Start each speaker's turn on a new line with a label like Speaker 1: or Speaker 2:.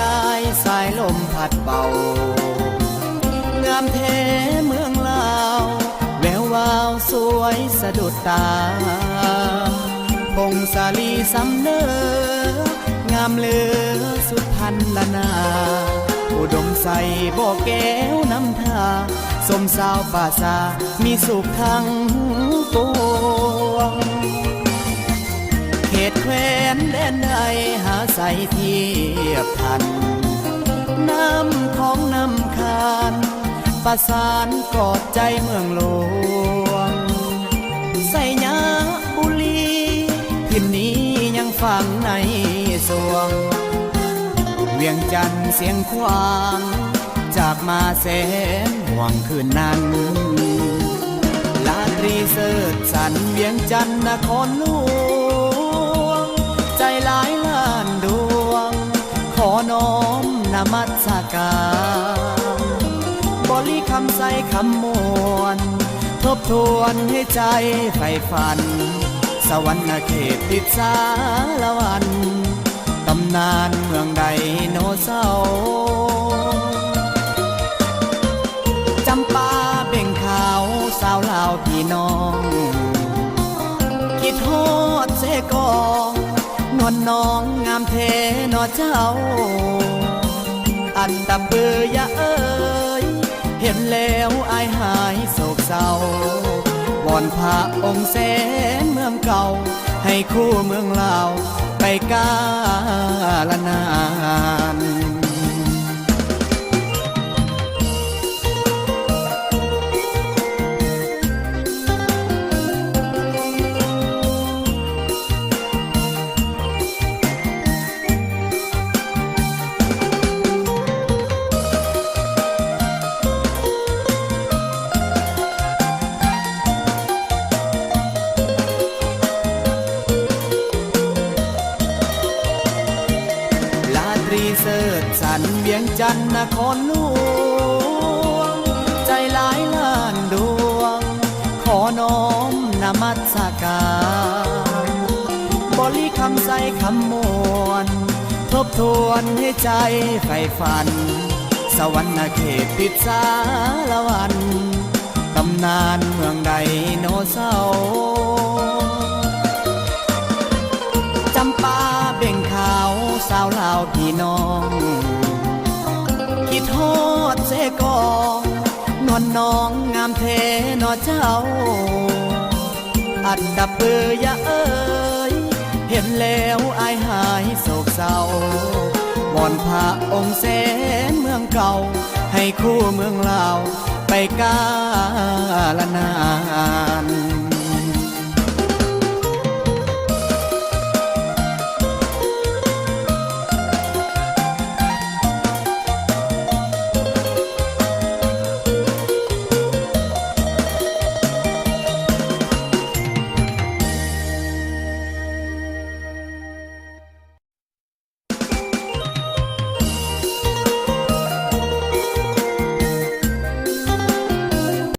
Speaker 1: ใจสายลมพัดเป่างามแท้เมืองลาวแวววาวสวยสะดุดตาพงสาลีสำเนองามเหลือสุดพันละนาอุดมใสบ่อแก้วน้ำทาสมสาวป่าซามีสุขทั้งปวงเขตแคว้นแดนใดหาใสเทียบทันน้ำของน้ำคานประสานกอดใจเมืองหลวงใส่ยาบุรีทิ่นนี้ยังฝังในสวงเวียงจันทร์เสียงควางจากมาแสนห่วงคืนนั้นลาตรีเสิร์ชสันเวียงจันทร์นครหลวงใจหลายล้านดวงขอน้อมนมัสการบริคำใส่คำมวลทบทวนให้ใจใฝ่ฝันสวรรค์เขตติดสารวันตำนานเมืองไดโนเสาร์จำปาเบ่งขาวสาวลาวพี่น้องคิดฮอดเสกองนวลน้องงามเทนอเจ้าอันดับเบือยะเอ้ยเห็นแล้วอายหายโศกเศร้าวอนพระองค์แสนเมืองเก่าให้คู่เมืองลาวไปกาลนานเสิร์ชสันเวียงจันทร์นครหลวงใจหลายล้านดวงขอน้อมนมัสการบริคำใส่คำมวลทบทวนให้ใจใฝ่ฝันสวรรค์เขตติดสารวันตำนานเมืองไดโนเสาร์จำปาเบ่งขาวสาวลาวพี่น้องคิดฮอดเสกองนวลน้องงามเทนอเจ้าอันดับเบือยะเอ้ยเห็นแล้วอายหายโศกเศร้าวอนพระองค์แสนเมืองเก่าให้คู่เมืองลาวไปกาลนาน